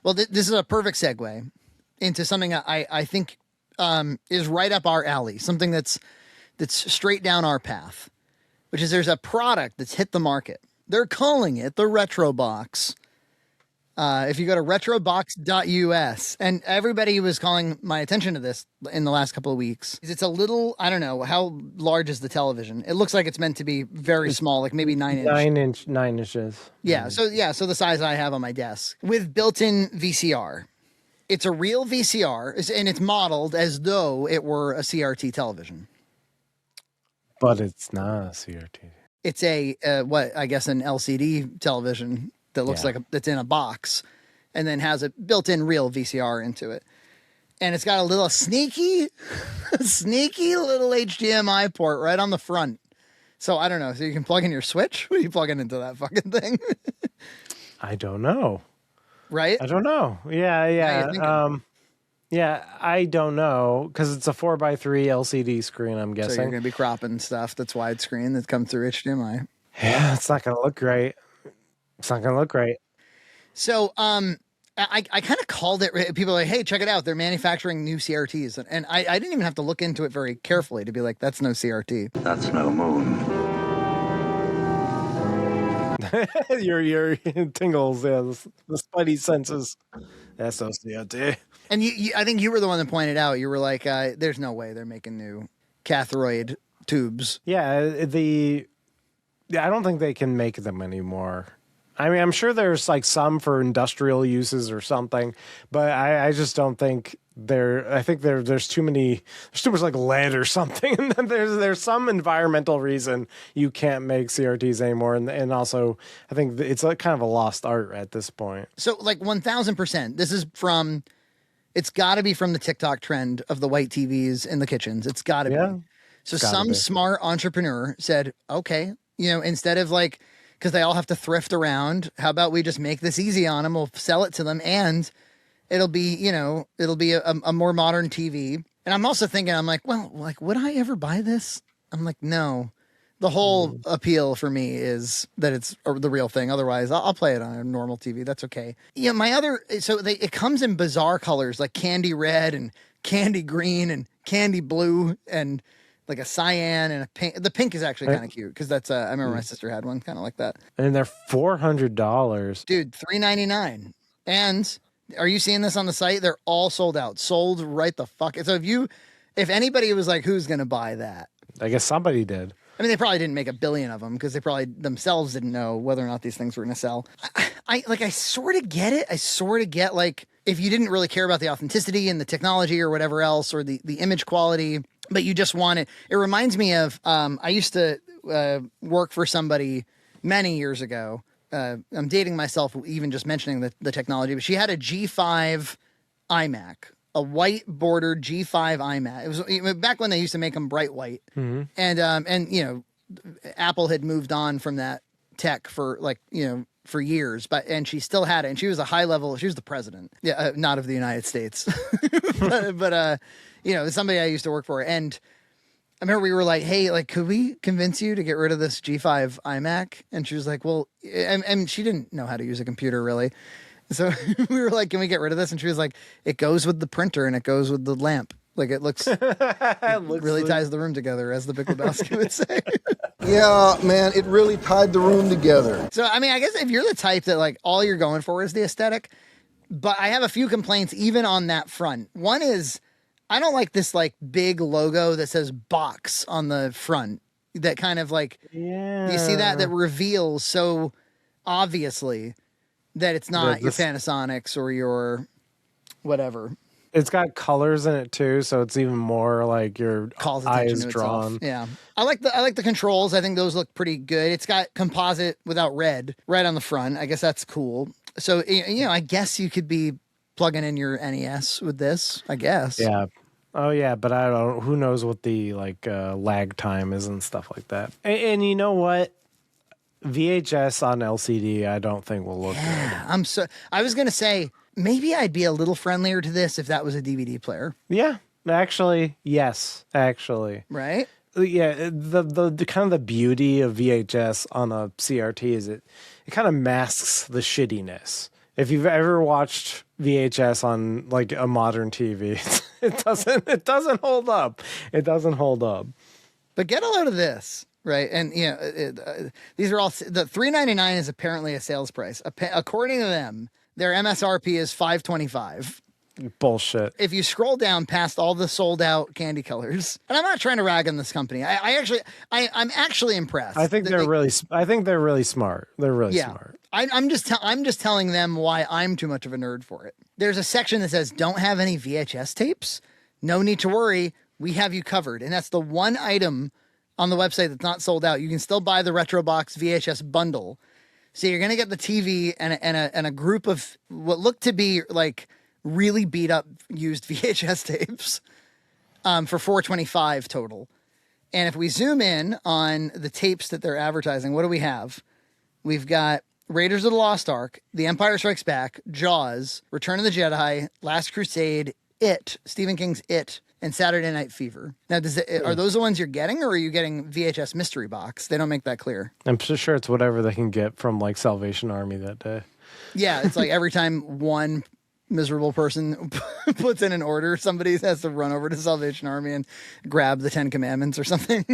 Well, this is a perfect segue into something I think is right up our alley, something that's straight down our path, which is there's a product that's hit the market. They're calling it the Retrobox. If you go to retrobox.us, and everybody was calling my attention to this in the last couple of weeks. It's a little, I don't know, how large is the television? It looks like it's meant to be very small, like maybe 9 inch. 9 inches. Yeah, so the size I have on my desk with built-in VCR. It's a real VCR, and it's modeled as though it were a CRT television. But it's not a CRT. It's a I guess an LCD television that looks like that's in a box, and then has a built-in real VCR into it. And it's got a little sneaky little HDMI port right on the front. So I don't know. So you can plug in your Switch. What are you plugging into that fucking thing? I don't know. Right? I don't know. Yeah. Yeah, I don't know, because it's a 4x3 LCD screen, I'm guessing. So you're going to be cropping stuff that's widescreen that comes through HDMI. Yeah, it's not going to look great. It's not going to look great. So I kind of called it. People are like, hey, check it out. They're manufacturing new CRTs. And I didn't even have to look into it very carefully to be like, that's no CRT. That's no moon. your tingles, yeah, the spidey senses. That's no CRT. And I think you were the one that pointed out, you were like, there's no way they're making new cathode tubes. Yeah, I don't think they can make them anymore. I mean, I'm sure there's like some for industrial uses or something, but I just don't think I think there's too much like lead or something. And then there's some environmental reason you can't make CRTs anymore. And also I think it's like kind of a lost art at this point. So like 1000%, this is it's gotta be from the TikTok trend of the white TVs in the kitchens. It's gotta be. So some smart entrepreneur said, okay, instead of like, because they all have to thrift around, how about we just make this easy on them? We'll sell it to them, and it'll be a more modern TV. And I'm also thinking, I'm like, well, like, would I ever buy this? I'm like, no. The whole appeal for me is that it's the real thing. Otherwise, I'll play it on a normal TV. That's okay. Yeah, it comes in bizarre colors like candy red and candy green and candy blue and like a cyan and a pink. The pink is actually kind of cute because that's I remember my sister had one kind of like that. And they're $400. Dude, $399. And are you seeing this on the site? They're all sold out. Sold right the fuck. So if anybody was like, who's going to buy that? I guess somebody did. I mean, they probably didn't make a billion of them because they probably themselves didn't know whether or not these things were going to sell. I sort of get it. I sort of get like if you didn't really care about the authenticity and the technology or whatever else or the image quality, but you just want it. It reminds me of I used to work for somebody many years ago. I'm dating myself even just mentioning the technology, but she had a G5 iMac. A white bordered G5 iMac. It was back when they used to make them bright white. Mm-hmm. And Apple had moved on from that tech for for years, and she still had it. And she was she was the president. Yeah. Not of the United States, but somebody I used to work for. And I remember we were like, hey, like, could we convince you to get rid of this G5 iMac? And she was like, well, and she didn't know how to use a computer really. So we were like, can we get rid of this? And she was like, it goes with the printer and it goes with the lamp. Like it really ties the room together, as the Big Lebowski would say. Yeah, man, it really tied the room together. So, I mean, I guess if you're the type that like all you're going for is the aesthetic, but I have a few complaints even on that front. One is I don't like this like big logo that says box on the front that kind of like, you see that reveals so obviously that it's not your Panasonics or your whatever. It's got colors in it too, so it's even more like your eyes drawn. Yeah, I like the controls. I think those look pretty good. It's got composite without red right on the front. I guess that's cool. So I guess you could be plugging in your NES with this. I guess. Yeah. Oh yeah, but I don't. Who knows what the lag time is and stuff like that. And you know what? VHS on LCD, I don't think will look good. I was gonna say maybe I'd be a little friendlier to this if that was a DVD player. Yeah, actually, yes, actually, right? Yeah, the kind of the beauty of VHS on a CRT is it kind of masks the shittiness. if you've ever watched VHS on like a modern TV, it doesn't hold up. It doesn't hold up. But get a load of this, right? And these are all the $3.99 is apparently a sales price. According to them, their MSRP is $5.25. Bullshit. If you scroll down past all the sold out candy colors, and I'm not trying to rag on this company, I'm actually impressed. I think they're really smart. They're really smart. I'm just telling them why I'm too much of a nerd for it. There's a section that says, "Don't have any VHS tapes? No need to worry. We have you covered." And that's the one item on the website that's not sold out. You can still buy the Retrobox VHS bundle. So you're gonna get the TV and a group of what look to be like really beat up used VHS tapes for $4.25 total. And if we zoom in on the tapes that they're advertising, what do we have? We've got Raiders of the Lost Ark, The Empire Strikes Back, Jaws, Return of the Jedi, Last Crusade, It, Stephen King's It, and Saturday Night Fever. Now, are those the ones you're getting, or are you getting VHS Mystery Box? They don't make that clear. I'm sure it's whatever they can get from like Salvation Army that day. Yeah, it's like every time one miserable person puts in an order, somebody has to run over to Salvation Army and grab the 10 Commandments or something.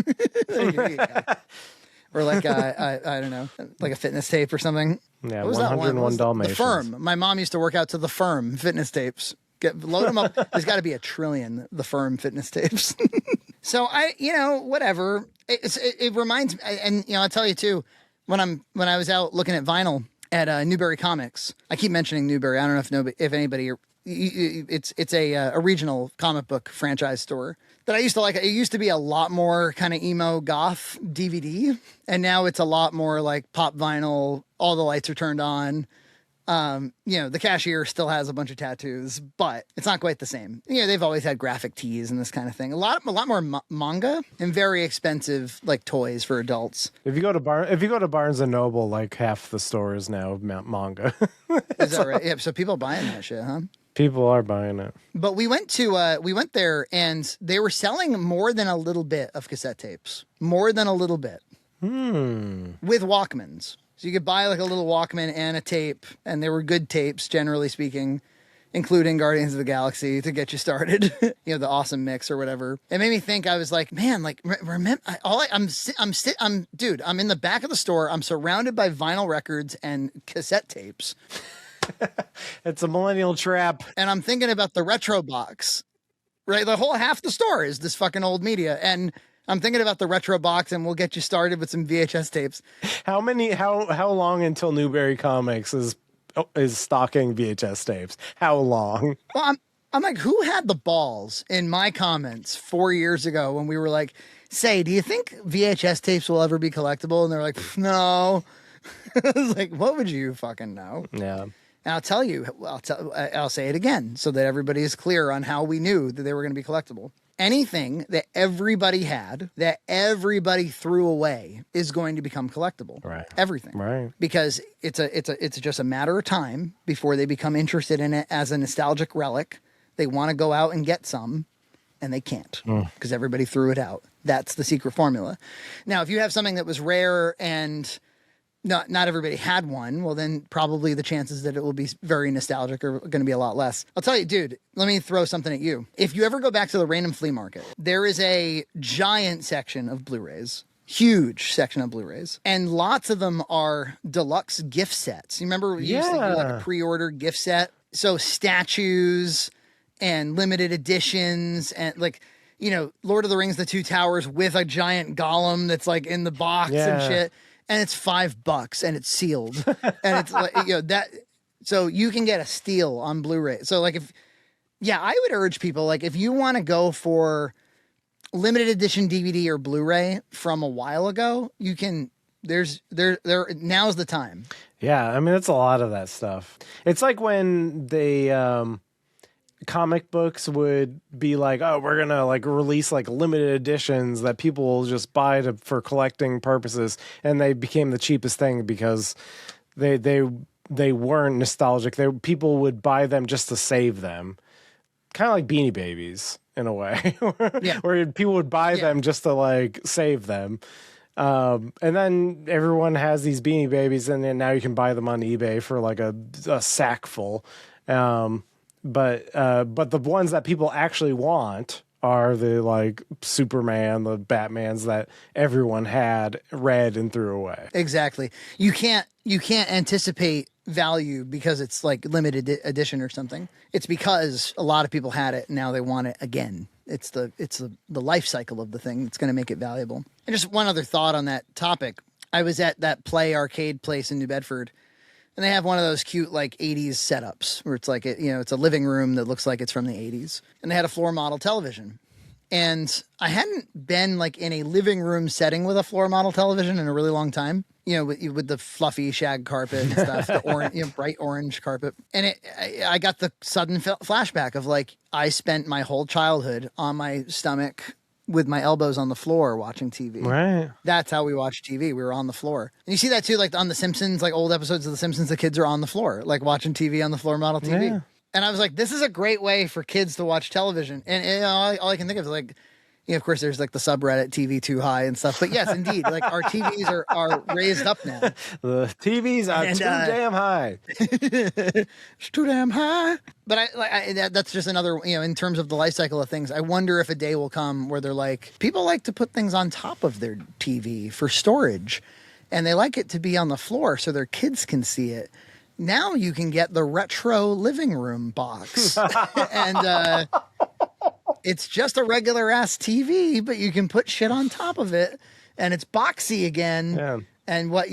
Or like I don't know, like a fitness tape or something. Yeah, what was 101 Dalmatians. The Firm. My mom used to work out to The Firm fitness tapes. Load them up. There's got to be a trillion The Firm fitness tapes. So whatever. It reminds me, and I'll tell you too, when I was out looking at vinyl at Newberry Comics. I keep mentioning Newberry. I don't know if anybody. It's a regional comic book franchise store that I used to like. It used to be a lot more kind of emo goth DVD, and now it's a lot more like pop vinyl. All the lights are turned on. The cashier still has a bunch of tattoos, but it's not quite the same. They've always had graphic tees and this kind of thing. A lot more manga and very expensive like toys for adults. If you go to Barnes and Noble, like half the store is now manga. Is that right? Yeah. So people buying that shit, huh? People are buying it. But we went there and they were selling more than a little bit of cassette tapes. More than a little bit. With Walkmans. So you could buy like a little Walkman and a tape, and they were good tapes, generally speaking, including Guardians of the Galaxy to get you started. The awesome mix or whatever. It made me think. I was like, man, like remember, dude, I'm in the back of the store. I'm surrounded by vinyl records and cassette tapes. It's a millennial trap. And I'm thinking about the Retrobox, right? The whole half the store is this fucking old media, and I'm thinking about the Retrobox, and we'll get you started with some VHS tapes. How long until Newberry Comics is stocking VHS tapes? How long? Well, I'm like, who had the balls in my comments 4 years ago when we were like, say, do you think VHS tapes will ever be collectible? And they're like, no. I was like, what would you fucking know? Yeah. And I'll tell you, I'll say it again so that everybody is clear on how we knew that they were going to be collectible. Anything that everybody had, that everybody threw away, is going to become collectible. Right. Everything. Right. Because it's just a matter of time before they become interested in it as a nostalgic relic. They want to go out and get some, and they can't because everybody threw it out. That's the secret formula. Now, if you have something that was rare and not everybody had one, well, then probably the chances that it will be very nostalgic are going to be a lot less. I'll tell you, dude, let me throw something at you. If you ever go back to the random flea market, there is a giant section of Blu-rays. Huge section of Blu-rays. And lots of them are deluxe gift sets. You remember we used to do like a pre-order gift set? So statues and limited editions and like, Lord of the Rings, The Two Towers with a giant golem that's like in the box and shit. And it's $5 and it's sealed. And it's like, that, so you can get a steal on Blu-ray. So like I would urge people, like if you want to go for limited edition DVD or Blu-ray from a while ago, you can, now's the time. Yeah. I mean, it's a lot of that stuff. It's like when they, comic books would be like, oh, we're gonna like release like limited editions that people will just buy for collecting purposes, and they became the cheapest thing because they weren't nostalgic. People would buy them just to save them, kind of like Beanie Babies in a way, where people would buy them just to like save them. And then everyone has these Beanie Babies, and then now you can buy them on eBay for like a sack full. But the ones that people actually want are the like Superman, the Batmans that everyone had, read and threw away. Exactly. You can't anticipate value because it's like limited edition or something. It's because a lot of people had it and now they want it again. It's the life cycle of the thing that's going to make it valuable. And just one other thought on that topic. I was at that Play arcade place in New Bedford, and they have one of those cute like 80s setups where it's like it's a living room that looks like it's from the 80s, and they had a floor model television. And I hadn't been like in a living room setting with a floor model television in a really long time. With the fluffy shag carpet and stuff, the orange, bright orange carpet. And I got the sudden flashback of like, I spent my whole childhood on my stomach with my elbows on the floor watching TV. Right. That's how we watched TV. We were on the floor. And you see that too, like on The Simpsons, like old episodes of The Simpsons, the kids are on the floor, like watching TV on the floor model TV. Yeah. And I was like, this is a great way for kids to watch television. And all I can think of is like, of course, there's like the subreddit TV Too High and stuff. But yes, indeed, like our TVs are raised up now. The TVs are too damn high. It's too damn high. But that's just another, in terms of the life cycle of things, I wonder if a day will come where they're like, people like to put things on top of their TV for storage. And they like it to be on the floor so their kids can see it. Now you can get the retro living room box. And it's just a regular ass TV, but you can put shit on top of it, and it's boxy again. Yeah. And what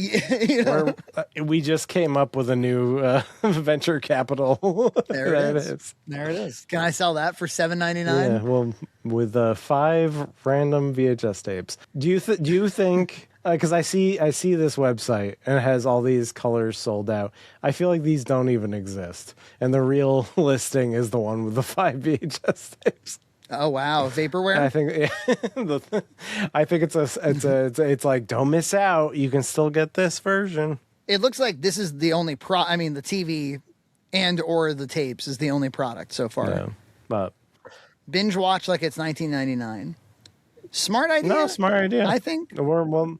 we just came up with a new venture capital. There it is. There it is. Can I sell that for $7.99? Yeah. Well, with 5 random VHS tapes. Do you think? Because I see this website and it has all these colors sold out. I feel like these don't even exist, and the real listing is the one with the 5 VHS tapes. Oh wow, vaporware. I think it's like, don't miss out. You can still get this version. It looks like this is the only the TV and or the tapes is the only product so far. Yeah, but binge watch like it's 1999. Smart idea. No, smart idea. I think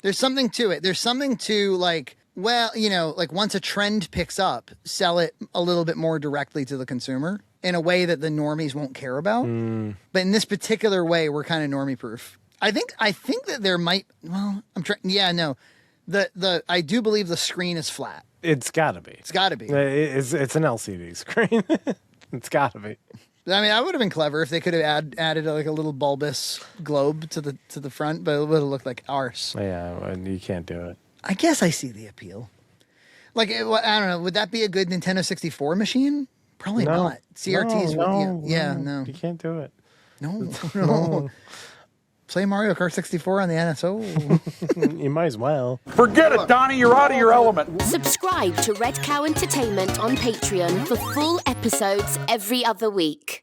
there's something to it. There's something to like, like once a trend picks up, sell it a little bit more directly to the consumer in a way that the normies won't care about. But in this particular way, we're kind of normie proof. I think that there might, I'm trying. Yeah, no, I do believe the screen is flat. It's gotta be. It's gotta be. It's an LCD screen. It's gotta be. I mean, that would have been clever if they could have added like a little bulbous globe to the front, but it would have looked like arse. Yeah, you can't do it. I guess I see the appeal. Like, I don't know. Would that be a good Nintendo 64 machine? Probably not. CRTs no. You can't do it. No. Play Mario Kart 64 on the NSO. You might as well. Forget it, Donnie. You're out of your element. Subscribe to Red Cow Entertainment on Patreon for full episodes every other week.